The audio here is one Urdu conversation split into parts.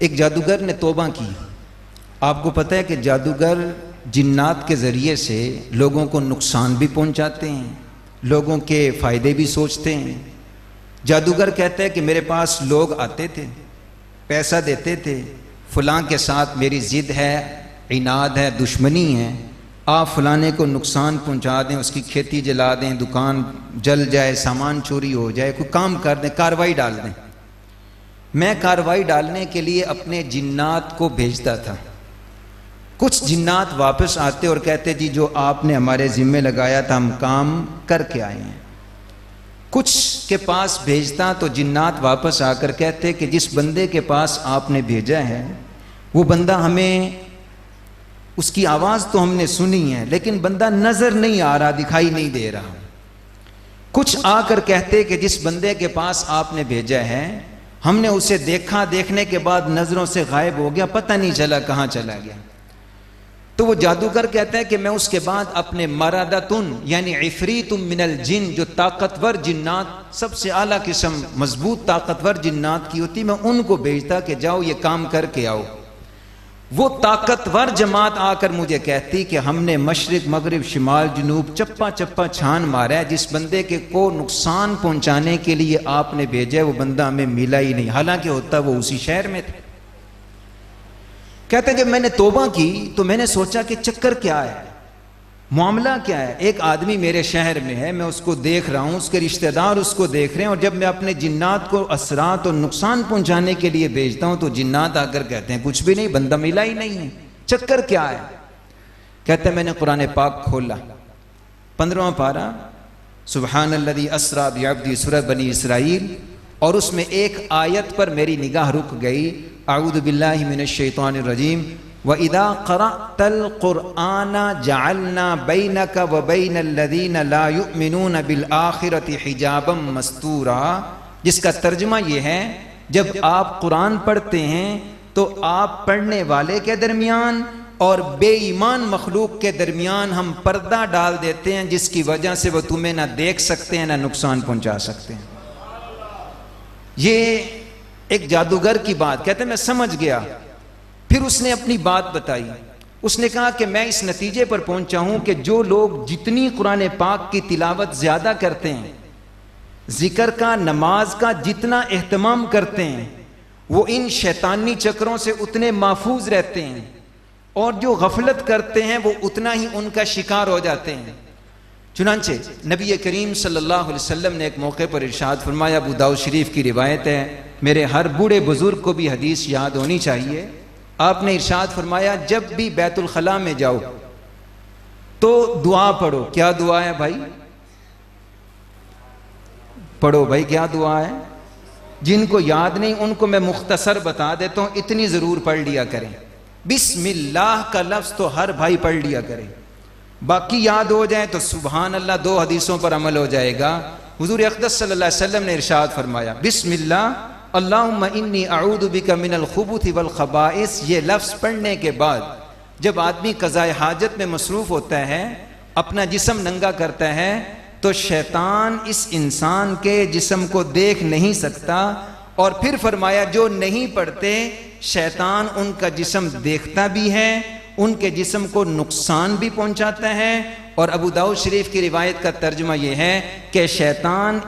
ایک جادوگر نے توبہ کی. آپ کو پتہ ہے کہ جادوگر جنات کے ذریعے سے لوگوں کو نقصان بھی پہنچاتے ہیں، لوگوں کے فائدے بھی سوچتے ہیں. جادوگر کہتا ہے کہ میرے پاس لوگ آتے تھے، پیسہ دیتے تھے، فلاں کے ساتھ میری ضد ہے، عناد ہے، دشمنی ہے، آپ فلانے کو نقصان پہنچا دیں، اس کی کھیتی جلا دیں، دکان جل جائے، سامان چوری ہو جائے، کوئی کام کر دیں، کارروائی ڈال دیں. میں کارروائی ڈالنے کے لیے اپنے جنات کو بھیجتا تھا. کچھ جنات واپس آتے اور کہتے جی جو آپ نے ہمارے ذمے لگایا تھا ہم کام کر کے آئے ہیں. کچھ کے پاس بھیجتا تو جنات واپس آ کر کہتے کہ جس بندے کے پاس آپ نے بھیجا ہے وہ بندہ ہمیں، اس کی آواز تو ہم نے سنی ہے لیکن بندہ نظر نہیں آ رہا، دکھائی نہیں دے رہا. کچھ آ کر کہتے کہ جس بندے کے پاس آپ نے بھیجا ہے ہم نے اسے دیکھا، دیکھنے کے بعد نظروں سے غائب ہو گیا، پتہ نہیں چلا کہاں چلا گیا. تو وہ جادوگر کہتا ہے کہ میں اس کے بعد اپنے مرادتن یعنی عفریت من الجن، جو طاقتور جنات، سب سے اعلیٰ قسم مضبوط طاقتور جنات کی ہوتی، میں ان کو بھیجتا کہ جاؤ یہ کام کر کے آؤ. وہ طاقتور جماعت آ کر مجھے کہتی کہ ہم نے مشرق مغرب شمال جنوب چپا چپا چھان مارا ہے، جس بندے کے کو نقصان پہنچانے کے لیے آپ نے بھیجا ہے وہ بندہ ہمیں ملا ہی نہیں، حالانکہ ہوتا وہ اسی شہر میں تھا. کہتے ہیں جب میں نے توبہ کی تو میں نے سوچا کہ چکر کیا ہے، معاملہ کیا ہے. ایک آدمی میرے شہر میں ہے، میں اس کو دیکھ رہا ہوں، اس کے رشتہ دار اس کو دیکھ رہے ہیں، اور جب میں اپنے جنات کو اثرات اور نقصان پہنچانے کے لیے بھیجتا ہوں تو جنات آ کر کہتے ہیں کچھ بھی نہیں، بندہ ملا ہی نہیں ہے، چکر کیا ہے. کہتے ہیں میں نے قرآن پاک کھولا، 15واں پارہ، سبحان الذی اسریٰ بعبدہ، سورہ بنی اسرائیل، اور اس میں ایک آیت پر میری نگاہ رک گئی. اعوذ باللہ من الشیطان الرجیم وَإِذَا قَرَأْتَ الْقُرْآنَ جَعَلْنَا بَيْنَكَ وَبَيْنَ الَّذِينَ لَا يُؤْمِنُونَ بِالْآخِرَةِ حِجَابًا مَسْتُورًا، جس کا ترجمہ یہ ہے جب آپ قرآن پڑھتے ہیں تو آپ پڑھنے والے کے درمیان اور بے ایمان مخلوق کے درمیان ہم پردہ ڈال دیتے ہیں، جس کی وجہ سے وہ تمہیں نہ دیکھ سکتے ہیں نہ نقصان پہنچا سکتے ہیں. یہ ایک جادوگر کی بات. کہتے ہیں میں سمجھ گیا. پھر اس نے اپنی بات بتائی. اس نے کہا کہ میں اس نتیجے پر پہنچا ہوں کہ جو لوگ جتنی قرآن پاک کی تلاوت زیادہ کرتے ہیں، ذکر کا، نماز کا جتنا اہتمام کرتے ہیں، وہ ان شیطانی چکروں سے اتنے محفوظ رہتے ہیں، اور جو غفلت کرتے ہیں وہ اتنا ہی ان کا شکار ہو جاتے ہیں. چنانچہ نبی کریم صلی اللہ علیہ وسلم نے ایک موقع پر ارشاد فرمایا، ابو داؤد شریف کی روایت ہے، میرے ہر بوڑھے بزرگ کو بھی حدیث یاد ہونی چاہیے. آپ نے ارشاد فرمایا جب بھی بیت الخلاء میں جاؤ تو دعا پڑھو. کیا دعا ہے بھائی؟ پڑھو بھائی، کیا دعا ہے؟ جن کو یاد نہیں ان کو میں مختصر بتا دیتا ہوں، اتنی ضرور پڑھ لیا کریں. بسم اللہ کا لفظ تو ہر بھائی پڑھ لیا کریں، باقی یاد ہو جائے تو سبحان اللہ، 2 حدیثوں پر عمل ہو جائے گا. حضور اقدس صلی اللہ علیہ وسلم نے ارشاد فرمایا بسم اللہ اللہم انی اعوذ بک من الخبث والخبائث. یہ لفظ پڑھنے کے بعد جب آدمی قضاء حاجت میں مصروف ہوتا ہے، اپنا جسم ننگا کرتا ہے، تو شیطان اس انسان کے جسم کو دیکھ نہیں سکتا. اور پھر فرمایا جو نہیں پڑھتے شیطان ان کا جسم دیکھتا بھی ہے، ان کے جسم کو نقصان بھی پہنچاتا ہے. اور ابو داؤد شریف کی روایت کا ترجمہ یہ ہے کہ شیطان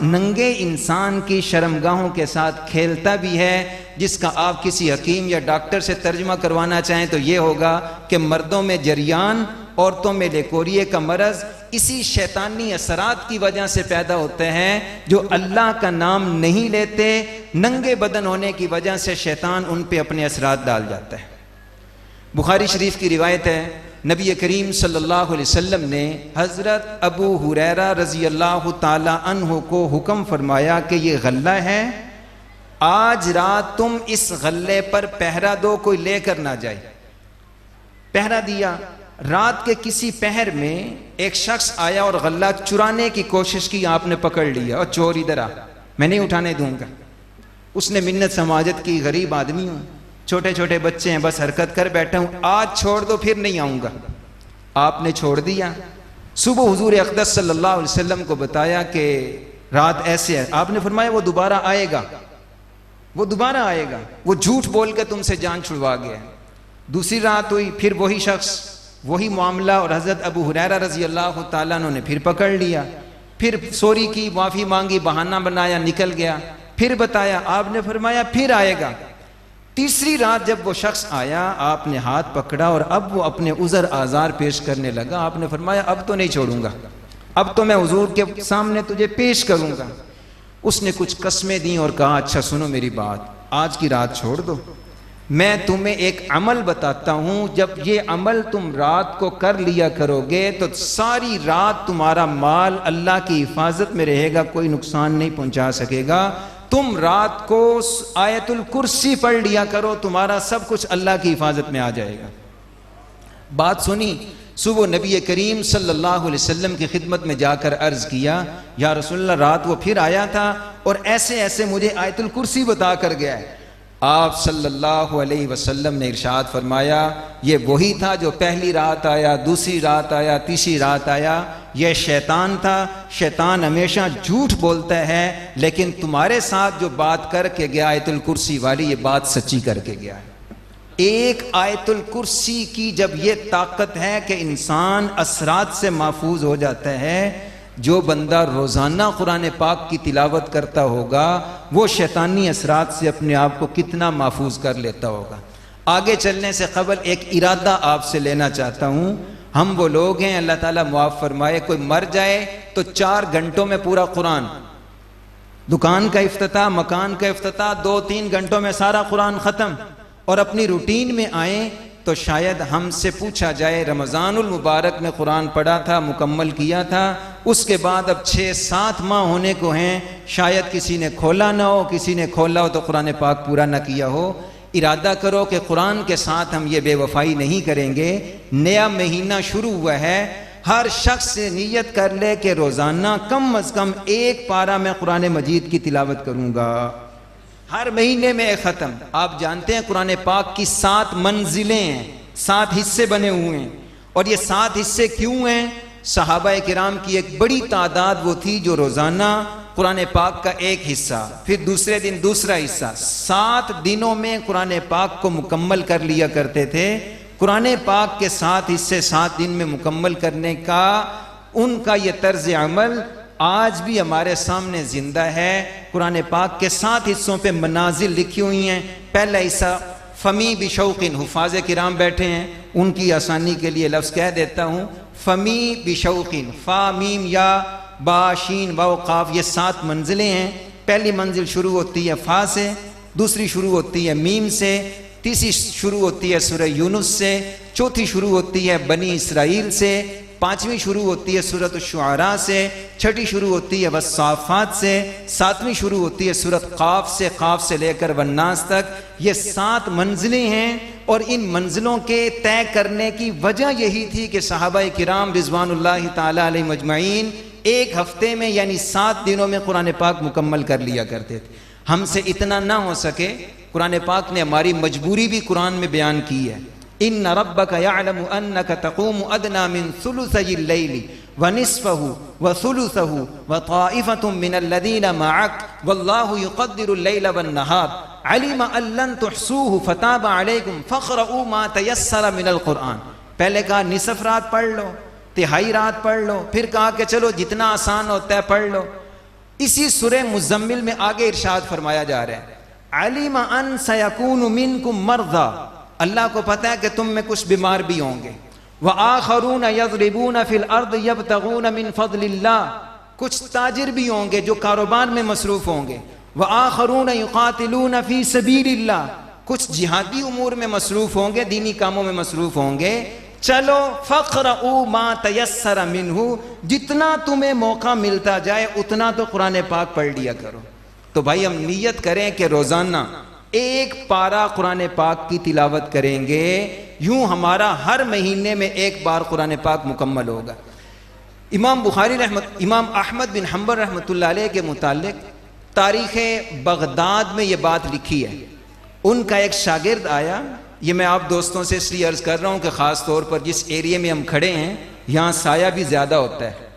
ننگے انسان کی شرمگاہوں کے ساتھ کھیلتا بھی ہے، جس کا آپ کسی حکیم یا ڈاکٹر سے ترجمہ کروانا چاہیں تو یہ ہوگا کہ مردوں میں جریان، عورتوں میں لیکوریے کا مرض اسی شیطانی اثرات کی وجہ سے پیدا ہوتے ہیں. جو اللہ کا نام نہیں لیتے، ننگے بدن ہونے کی وجہ سے شیطان ان پہ اپنے اثرات ڈال جاتا ہے. بخاری شریف کی روایت ہے، نبی کریم صلی اللہ علیہ وسلم نے حضرت ابو ہریرہ رضی اللہ تعالی عنہ کو حکم فرمایا کہ یہ غلہ ہے، آج رات تم اس غلے پر پہرا دو، کوئی لے کر نہ جائے. پہرا دیا. رات کے کسی پہر میں ایک شخص آیا اور غلہ چرانے کی کوشش کی، آپ نے پکڑ لیا اور چور ادھر آ، میں نہیں اٹھانے دوں گا. اس نے منت سماجت کی، غریب آدمی ہوں، چھوٹے چھوٹے بچے ہیں، بس حرکت کر بیٹھا ہوں، آج چھوڑ دو پھر نہیں آؤں گا. آپ نے چھوڑ دیا. صبح حضور اقدس صلی اللہ علیہ وسلم کو بتایا کہ رات ایسے ہے. آپ نے فرمایا وہ دوبارہ آئے گا. وہ دوبارہ آئے گا، وہ جھوٹ بول کے تم سے جان چھڑوا گیا ہے۔ دوسری رات ہوئی، پھر وہی شخص، وہی معاملہ، اور حضرت ابو ہریرہ رضی اللہ تعالیٰ عنہ نے پھر پکڑ لیا، پھر سوری کی، معافی مانگی، بہانہ بنایا، نکل گیا، پھر بتایا، آپ نے فرمایا پھر آئے گا۔ تیسری رات جب وہ شخص آیا، آپ نے ہاتھ پکڑا اور اب وہ اپنے عذر آزار پیش کرنے لگا۔ آپ نے فرمایا اب تو نہیں چھوڑوں گا، اب تو میں حضور کے سامنے تجھے پیش کروں گا۔ اس نے کچھ قسمیں دیں اور کہا اچھا سنو میری بات، آج کی رات چھوڑ دو، میں تمہیں ایک عمل بتاتا ہوں، جب یہ عمل تم رات کو کر لیا کرو گے تو ساری رات تمہارا مال اللہ کی حفاظت میں رہے گا، کوئی نقصان نہیں پہنچا سکے گا۔ تم رات کو آیت الکرسی پڑھ لیا کرو، تمہارا سب کچھ اللہ کی حفاظت میں آ جائے گا۔ بات سنی، صبح نبی کریم صلی اللہ علیہ وسلم کی خدمت میں جا کر عرض کیا یا رسول اللہ رات وہ پھر آیا تھا اور ایسے ایسے مجھے آیت الکرسی بتا کر گیا ہے۔ آپ صلی اللہ علیہ وسلم نے ارشاد فرمایا یہ وہی تھا جو پہلی رات آیا، دوسری رات آیا، تیسری رات آیا، یہ شیطان تھا۔ شیطان ہمیشہ جھوٹ بولتا ہے، لیکن تمہارے ساتھ جو بات کر کے گیا آیت الکرسی والی، یہ بات سچی کر کے گیا ہے۔ ایک آیت الکرسی کی جب یہ طاقت ہے کہ انسان اثرات سے محفوظ ہو جاتا ہے، جو بندہ روزانہ قرآن پاک کی تلاوت کرتا ہوگا وہ شیطانی اثرات سے اپنے آپ کو کتنا محفوظ کر لیتا ہوگا۔ آگے چلنے سے قبل ایک ارادہ آپ سے لینا چاہتا ہوں۔ ہم وہ لوگ ہیں، اللہ تعالیٰ معاف فرمائے، کوئی مر جائے تو 4 گھنٹوں میں پورا قرآن، دکان کا افتتاح، مکان کا افتتاح، 2-3 گھنٹوں میں سارا قرآن ختم، اور اپنی روٹین میں آئیں تو شاید ہم سے پوچھا جائے رمضان المبارک میں قرآن پڑھا تھا، مکمل کیا تھا، اس کے بعد اب 6-7 ماہ ہونے کو ہیں، شاید کسی نے کھولا نہ ہو، کسی نے کھولا ہو تو قرآن پاک پورا نہ کیا ہو۔ ارادہ کرو کہ قرآن کے ساتھ ہم یہ بے وفائی نہیں کریں گے۔ نیا مہینہ شروع ہوا ہے، ہر شخص سے نیت کر لے کہ روزانہ کم از کم 1 پارہ میں قرآن مجید کی تلاوت کروں گا، ہر مہینے میں ایک ختم۔ آپ جانتے ہیں قرآن پاک کی 7 منزلیں ہیں، 7 حصے بنے ہوئے ہیں، اور یہ 7 حصے کیوں ہیں؟ صحابہ کرام کی ایک بڑی تعداد وہ تھی جو روزانہ قرآن پاک کا ایک حصہ، پھر دوسرے دن دوسرا حصہ، 7 دنوں میں قرآن پاک کو مکمل کر لیا کرتے تھے۔ قرآن پاک کے 7 حصے 7 دن میں مکمل کرنے کا ان کا یہ طرز عمل آج بھی ہمارے سامنے زندہ ہے۔ قرآن پاک کے 7 حصوں پہ منازل لکھی ہوئی ہیں۔ پہلا حصہ فمی بشوقن، حفاظ کرام بیٹھے ہیں، ان کی آسانی کے لیے لفظ کہہ دیتا ہوں، فمی بشوقن، فا میم یا با شین واو قاف، یہ 7 منزلیں ہیں۔ پہلی منزل شروع ہوتی ہے فا سے، دوسری شروع ہوتی ہے میم سے، تیسری شروع ہوتی ہے سورہ یونس سے، چوتھی شروع ہوتی ہے بنی اسرائیل سے، 5ویں شروع ہوتی ہے سورۃ الشعراء سے، 6ٹھی شروع ہوتی ہے والصافات سے، 7ویں شروع ہوتی ہے سورۃ قاف سے، قاف سے لے کر والناس تک۔ یہ 7 منزلیں ہیں، اور ان منزلوں کے طے کرنے کی وجہ یہی تھی کہ صحابہ کرام رضوان اللہ تعالی علیہ مجمعین ایک ہفتے میں یعنی 7 دنوں میں قرآن پاک مکمل کر لیا کرتے تھے۔ ہم سے اتنا نہ ہو سکے، قرآن پاک نے ہماری مجبوری بھی قرآن میں بیان کی ہے۔ ان ربک یعلم انک تقوم ادنی من ثلثی اللیل ونصفہ وثلثہ وطائفۃ من الذین معک واللہ یقدر اللیل والنہار علم ان لن تحصوہ فتاب علیکم فاقرؤوا ما تیسر من القرآن۔ پہلے کہا نصف رات پڑھ لو، تہائی رات پڑھ لو، پھر کہا کہ چلو جتنا آسان ہوتا ہے پڑھ لو۔ اسی سورہ مزمل میں آگے ارشاد فرمایا جا رہا ہے علم ان سیکون منکم مرضی، اللہ کو پتہ ہے کہ تم میں کچھ بیمار بھی ہوں گے، وآخرون یضربون فی الارض یبتغون من فضل اللہ، کچھ تاجر بھی ہوں گے جو کاروبار میں مصروف ہوں گے، وآخرون یقاتلون فی سبیل اللہ، کچھ جہادی امور میں مصروف ہوں گے، دینی کاموں میں مصروف ہوں گے۔ چلو فقرؤوا ما تیسر منہ، جتنا تمہیں موقع ملتا جائے اتنا تو قرآن پاک پڑھ لیا کرو۔ تو بھائی ہم نیت کریں کہ روزانہ 1 پارہ قرآن پاک کی تلاوت کریں گے، یوں ہمارا ہر مہینے میں 1 بار قرآن پاک مکمل ہوگا۔ امام احمد بن حنبل رحمۃ اللہ علیہ کے متعلق تاریخ بغداد میں یہ بات لکھی ہے۔ ان کا ایک شاگرد آیا، یہ میں آپ دوستوں سے اس لیے عرض کر رہا ہوں کہ خاص طور پر جس ایریے میں ہم کھڑے ہیں یہاں سایہ بھی زیادہ ہوتا ہے،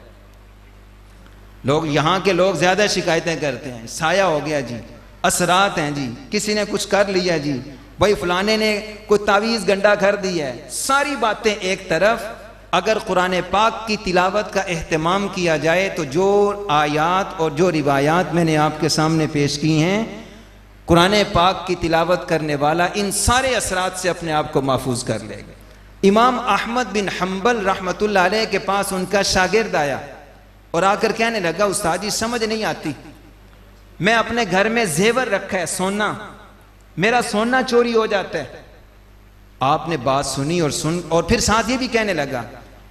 لوگ یہاں کے لوگ زیادہ شکایتیں کرتے ہیں، سایہ ہو گیا جی، اثرات ہیں جی، کسی نے کچھ کر لیا جی، بھائی فلانے نے کوئی تعویذ گنڈا کر دیا ہے، ساری باتیں ایک طرف، اگر قرآن پاک کی تلاوت کا اہتمام کیا جائے تو جو آیات اور جو روایات میں نے آپ کے سامنے پیش کی ہیں، قرآن پاک کی تلاوت کرنے والا ان سارے اثرات سے اپنے آپ کو محفوظ کر لے گا۔ امام احمد بن حنبل رحمۃ اللہ علیہ کے پاس ان کا شاگرد آیا اور آ کر کہنے لگا، استاد جی سمجھ نہیں آتی، میں اپنے گھر میں زیور رکھا ہے سونا، میرا سونا چوری ہو جاتا ہے۔ آپ نے بات سنی اور پھر ساتھ یہ بھی کہنے لگا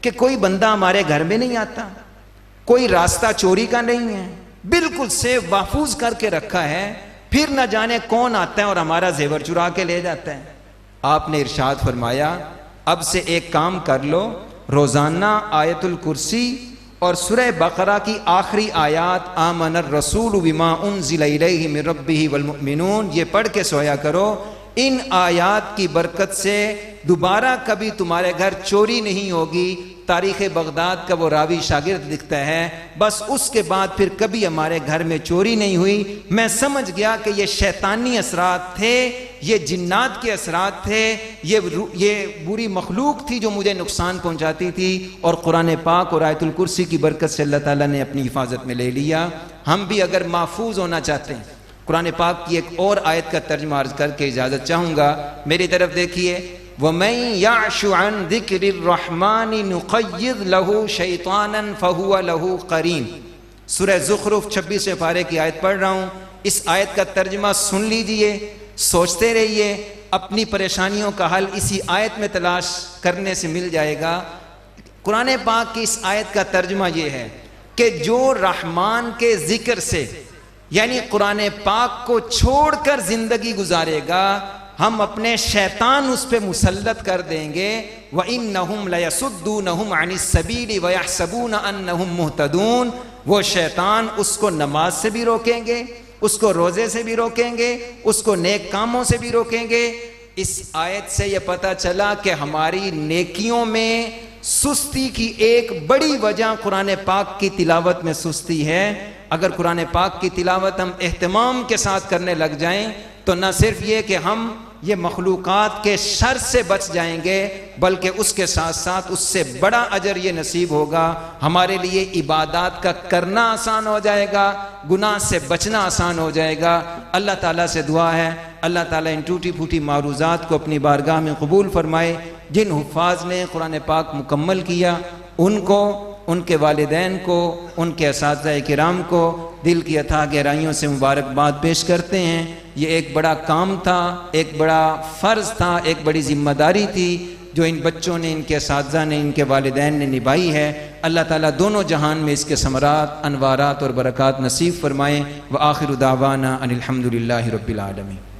کہ کوئی بندہ ہمارے گھر میں نہیں آتا، کوئی راستہ چوری کا نہیں ہے، بالکل سیف محفوظ کر کے رکھا ہے، پھر نہ جانے کون آتا ہے اور ہمارا زیور چرا کے لے جاتا ہے۔ آپ نے ارشاد فرمایا، اب سے ایک کام کر لو، روزانہ آیت الکرسی اور سورہ بقرہ کی آخری آیات آمن الرسول بما انزل الیہ من ربہ والمؤمنون یہ پڑھ کے سویا کرو۔ ان آیات کی برکت سے دوبارہ کبھی تمہارے گھر چوری نہیں ہوگی۔ تاریخ بغداد کا وہ راوی شاگرد لکھتا ہے، بس اس کے بعد پھر کبھی ہمارے گھر میں چوری نہیں ہوئی۔ میں سمجھ گیا کہ یہ شیطانی اثرات تھے، یہ جنات کے اثرات تھے، یہ بری مخلوق تھی جو مجھے نقصان پہنچاتی تھی، اور قرآن پاک اور آیت الکرسی کی برکت سے اللہ تعالیٰ نے اپنی حفاظت میں لے لیا۔ ہم بھی اگر محفوظ ہونا چاہتے ہیں، قرآن پاک کی ایک اور آیت کا ترجمہ عرض کر کے اجازت چاہوں گا، میری طرف دیکھیے، وَمَن يَعْشُ عَن ذِكْرِ الرَّحْمَنِ نُقَيِّضْ لَهُ شَيْطَانًا فَهُوَ لَهُ قَرِينٌ۔ سورہ زخرف 26 پارے کی آیت پڑھ رہا ہوں، اس آیت کا ترجمہ سن لیجئے، سوچتے رہیے، اپنی پریشانیوں کا حل اسی آیت میں تلاش کرنے سے مل جائے گا۔ قرآن پاک کی اس آیت کا ترجمہ یہ ہے کہ جو رحمان کے ذکر سے، یعنی قرآن پاک کو چھوڑ کر زندگی گزارے گا، ہم اپنے شیطان اس پہ مسلط کر دیں گے۔ وَإِنَّهُمْ لَيَصُدُّونَهُمْ عَنِ السَّبِيلِ وَيَحْسَبُونَ أَنَّهُمْ مُهْتَدُونَ۔ وہ شیطان اس کو نماز سے بھی روکیں گے، اس کو روزے سے بھی روکیں گے، اس کو نیک کاموں سے بھی روکیں گے۔ اس آیت سے یہ پتہ چلا کہ ہماری نیکیوں میں سستی کی ایک بڑی وجہ قرآن پاک کی تلاوت میں سستی ہے۔ اگر قرآن پاک کی تلاوت ہم اہتمام کے ساتھ کرنے لگ جائیں تو نہ صرف یہ کہ ہم یہ مخلوقات کے شر سے بچ جائیں گے، بلکہ اس کے ساتھ ساتھ اس سے بڑا اجر یہ نصیب ہوگا، ہمارے لیے عبادات کا کرنا آسان ہو جائے گا، گناہ سے بچنا آسان ہو جائے گا۔ اللہ تعالیٰ سے دعا ہے اللہ تعالیٰ ان ٹوٹی پھوٹی معروضات کو اپنی بارگاہ میں قبول فرمائے۔ جن حفاظ نے قرآن پاک مکمل کیا ان کو، ان کے والدین کو، ان کے اساتذہ کرام کو دل کی اتھاہ گہرائیوں سے مبارکباد پیش کرتے ہیں۔ یہ ایک بڑا کام تھا، ایک بڑا فرض تھا، ایک بڑی ذمہ داری تھی جو ان بچوں نے، ان کے اساتذہ نے، ان کے والدین نے نبھائی ہے۔ اللہ تعالیٰ دونوں جہان میں اس کے ثمرات، انوارات اور برکات نصیب فرمائیں۔ وآخر دعوانا ان الحمد للہ رب العالمین۔